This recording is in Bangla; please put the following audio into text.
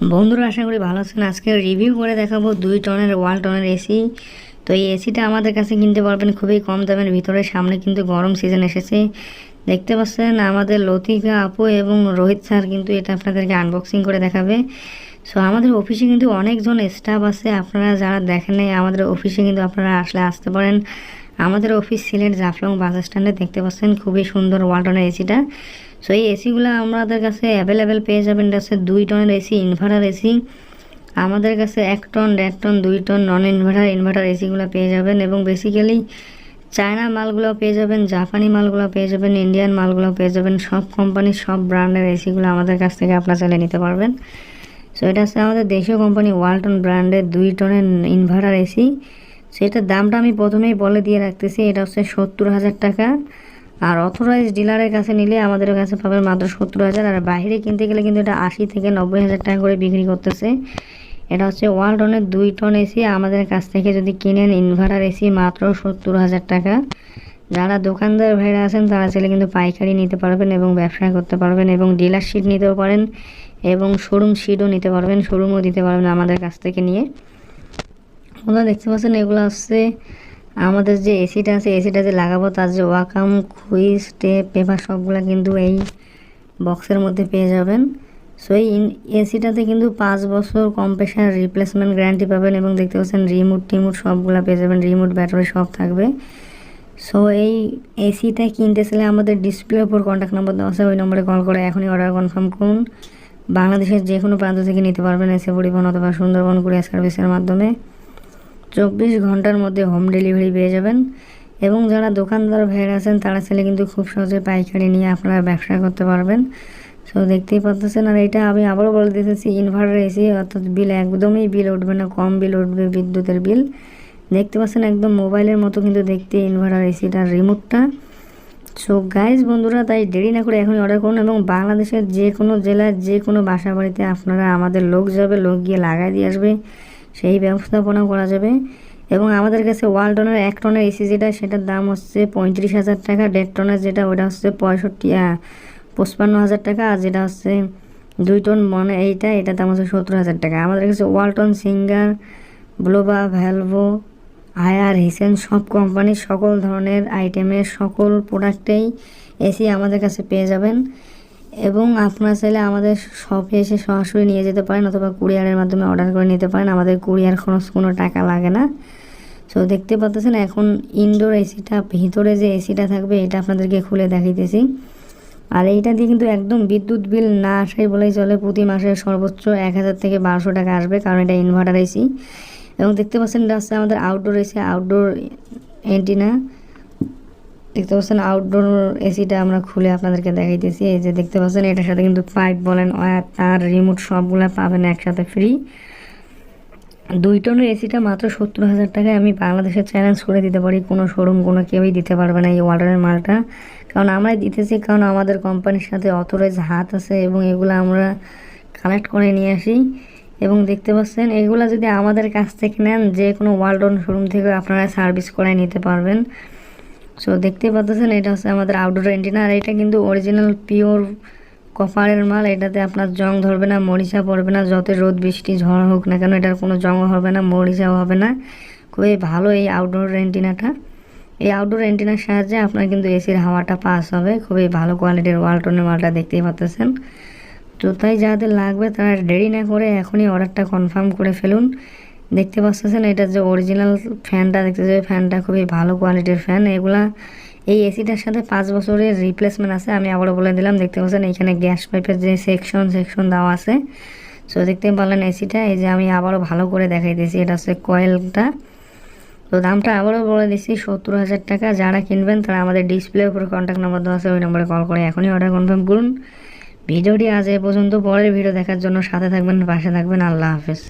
বন্ধুরা আশা করি ভালো আছেন। আজকে রিভিউ করে দেখাবো 2 টনের ওয়ালটনের এসি। তো এই এসিটা আমাদের কাছে কিনতে পারবেন খুবই কম দামের ভিতরে। সামনে কিন্তু গরম সিজন এসেছে, দেখতে পাচ্ছেন আমাদের লতিকা আপু এবং রোহিত স্যার কিন্তু এটা আপনাদেরকে আনবক্সিং করে দেখাবে। সো আমাদের অফিসে কিন্তু অনেকজন স্টাফ আছে, আপনারা যারা দেখেন নাই আমাদের অফিসে কিন্তু আপনারা আসতে পারেন। আমাদের অফিস সিলেট জাফলং বাস স্ট্যান্ডে, দেখতে পাচ্ছেন খুবই সুন্দর ওয়ালটনের এসিটা। সো এই এসিগুলো আমাদের কাছে অ্যাভেলেবেল পেয়ে যাবেন। এটা হচ্ছে 2 টনের এসি, ইনভার্টার এসি। আমাদের কাছে 1 ton, 1.5 ton, 2 ton non inverter এসিগুলো পেয়ে যাবেন। এবং বেসিক্যালি চায়না মালগুলো পেয়ে যাবেন, জাপানি মালগুলো পেয়ে যাবেন, ইন্ডিয়ান মালগুলো পেয়ে যাবেন। সব কোম্পানির সব ব্র্যান্ডের এসিগুলো আমাদের কাছ থেকে আপনারা চাইলে নিতে পারবেন। সো এটা হচ্ছে আমাদের দেশীয় কোম্পানি ওয়ালটন ব্র্যান্ডের 2 টনের ইনভার্টার এসি। সেটার দামটা আমি প্রথমেই বলে দিয়ে রাখতেছি, এটা হচ্ছে 70,000 টাকা। আর অথরাইজ ডিলারের কাছে নিলে আমাদের কাছে পাবেন মাত্র 70,000। আর বাইরে কিনতে গেলে কিন্তু এটা 80 থেকে 90,000 টাকা করে বিক্রি করতেছে। এটা হচ্ছে ওয়ালটনের 2 টন এসি। আমাদের কাছ থেকে যদি কিনেন ইনভার্টার এসি মাত্র 70,000 টাকা। যারা দোকানদার ভাইরা আছেন তারা চাইলে কিন্তু পাইকারি নিতে পারবেন এবং ব্যবসা করতে পারবেন, এবং ডিলার শিট নিতেও পারেন এবং শোরুম শিটও নিতে পারবেন, শোরুমও দিতে পারবেন আমাদের কাছ থেকে নিয়ে। আপনারা দেখতে পাচ্ছেন এগুলো হচ্ছে আমাদের যে এসিটা আছে, এসিটা যে লাগাবো তার যে ওয়াকাম, খুইজ, টেপ, পেপার সবগুলো কিন্তু এই বক্সের মধ্যে পেয়ে যাবেন। সো এই এসিটাতে কিন্তু 5 বছর কম্প্রেসার রিপ্লেসমেন্ট গ্যারান্টি পাবেন। এবং দেখতে পাচ্ছেন রিমোট টিমোট সবগুলো পেয়ে যাবেন, রিমোট ব্যাটারি সব থাকবে। সো এই এসিটা কিনতে চাইলে আমাদের ডিসপ্লের উপর কন্ট্যাক্ট নম্বর দেওয়া আছে, ওই নম্বরে কল করে এখনই অর্ডার কনফার্ম করুন। বাংলাদেশের যে কোনো প্রান্ত থেকে নিতে পারবেন এসে পরিবহন অথবা সুন্দরবন কুরিয়ার সার্ভিসের মাধ্যমে। 24 ঘন্টার মধ্যে হোম ডেলিভারি পেয়ে যাবেন। এবং যারা দোকানদার ভাইয়েরা আছেন তারা চাইলে কিন্তু খুব সহজে পাইকারি নিয়ে আপনারা ব্যবসা করতে পারবেন। সো দেখতেই পাচ্ছেন। আর এটা আমি আবারও বলে দিতেছি, ইনভার্টার এসি, অর্থাৎ বিল একদমই বিল উঠবে না, কম বিল উঠবে বিদ্যুতের বিল। দেখতে পাচ্ছেন একদম মোবাইলের মতো কিন্তু দেখতে ইনভার্টার এসিটার রিমোটটা। সো গাইজ বন্ধুরা, তাই দেরি না করে এখনই অর্ডার করুন। এবং বাংলাদেশের যে কোনো জেলার যে কোনো বাসা বাড়িতে আপনারা আমাদের লোক যাবে, লোক গিয়ে লাগাই দিয়ে আসবে, সেই ব্যবস্থাপনা করা যাবে। এবং আমাদের কাছে ওয়ালটনের 1 টনের এসি যেটা, সেটার দাম হচ্ছে 35,000 টাকা। 1.5 টনের যেটা ওটা হচ্ছে 55,000 টাকা। আর যেটা হচ্ছে 2 টন মানে এটার দাম হচ্ছে 70,000 টাকা। আমাদের কাছে ওয়ালটন, সিঙ্গার, ব্লোবা, ভ্যালভো, আয়ার, হিসেন সব কোম্পানির সকল ধরনের আইটেমের সকল প্রোডাক্টেই এসি আমাদের কাছে পেয়ে যাবেন। এবং আপনারা চাইলে আমাদের শপে এসে সরাসরি নিয়ে যেতে পারেন অথবা কুরিয়ারের মাধ্যমে অর্ডার করে নিতে পারেন, আমাদের কুরিয়ার খরচ কোনো টাকা লাগে না। সো দেখতে পাচ্ছেন এখন ইনডোর এসিটা, ভিতরে যে এসিটা থাকবে এটা আপনাদেরকে খুলে দেখাইতেছি। আর এইটা দিয়ে কিন্তু একদম বিদ্যুৎ বিল না আসাই বলেই চলে। প্রতি মাসে সর্বোচ্চ 1,000 থেকে 1,200 টাকা আসবে, কারণ এটা ইনভার্টার এসি। এবং দেখতে পাচ্ছেন এটা হচ্ছে আমাদের আউটডোর এসি, আউটডোর এন্টিনা। দেখতে পাচ্ছেন আউটডোর এসিটা আমরা খুলে আপনাদেরকে দেখাইতেছি। এই যে দেখতে পাচ্ছেন এটার সাথে কিন্তু পাইপ বলেন, ওয়্যার, তার, রিমোট সবগুলো পাবেন একসাথে ফ্রি। 2 টনের এসিটা মাত্র 70,000 টাকায় আমি বাংলাদেশের চ্যালেঞ্জ করে দিতে পারি, কোনো শোরুম কোনো কেউই দিতে পারবে না এই ওয়ালটনের মালটা। কারণ আমরাই দিতেছি, কারণ আমাদের কোম্পানির সাথে অথরাইজ হাত আছে এবং এগুলো আমরা কালেক্ট করে নিয়ে আসি। এবং দেখতে পাচ্ছেন এগুলো যদি আমাদের কাছ থেকে নেন, যে কোনো ওয়ালটন শোরুম থেকে আপনারা সার্ভিস করে নিতে পারবেন। সো দেখতে পাচ্ছেন এটা হচ্ছে আমাদের আউটডোর এন্টিনা। আর এটা কিন্তু অরিজিনাল পিওর কপারের মাল। এটাতে আপনার জং ধরবে না, মরিচা পড়বে না, যত রোদ বৃষ্টি ঝড় হোক না কেন এটার কোনো জং হবে না, মরিচাও হবে না। খুবই ভালো এই আউটডোর এন্টিনাটা। এই আউটডোর এন্টিনার সাহায্যে আপনার কিন্তু এসির হাওয়াটা পাস হবে। খুবই ভালো কোয়ালিটির ওয়ালটনের মালটা দেখতেই পাচ্ছেন। তো তাই যাদের লাগবে তারা দেরি না করে এখনই অর্ডারটা কনফার্ম করে ফেলুন। দেখতে পাচ্ছেন এটা যে অরিজিনাল ফ্যানটা, দেখতে যে ফ্যানটা খুবই ভালো কোয়ালিটির ফ্যান। এগুলা এই এসিটার সাথে 5 বছরের রিপ্লেসমেন্ট আছে, আমি আবারও বলে দিলাম। দেখতে পাচ্ছেন এখানে গ্যাস পাইপের যে সেকশন দেওয়া আছে। সো দেখতে পারলেন এসিটা, এই যে আমি আবারও ভালো করে দেখাইতেছি, এটা হচ্ছে কয়েলটা। তো দামটা আবারও বলে দিচ্ছি 70,000 টাকা। যারা কিনবেন তারা আমাদের ডিসপ্লের উপর কন্ট্যাক্ট নম্বর দেওয়া আছে, ওই নম্বরে কল করে এখনই অর্ডার কনফার্ম করুন। ভিডিওটি আজ এ পর্যন্ত। পরের ভিডিও দেখার জন্য সাথে থাকবেন, পাশে থাকবেন। আল্লাহ হাফেজ।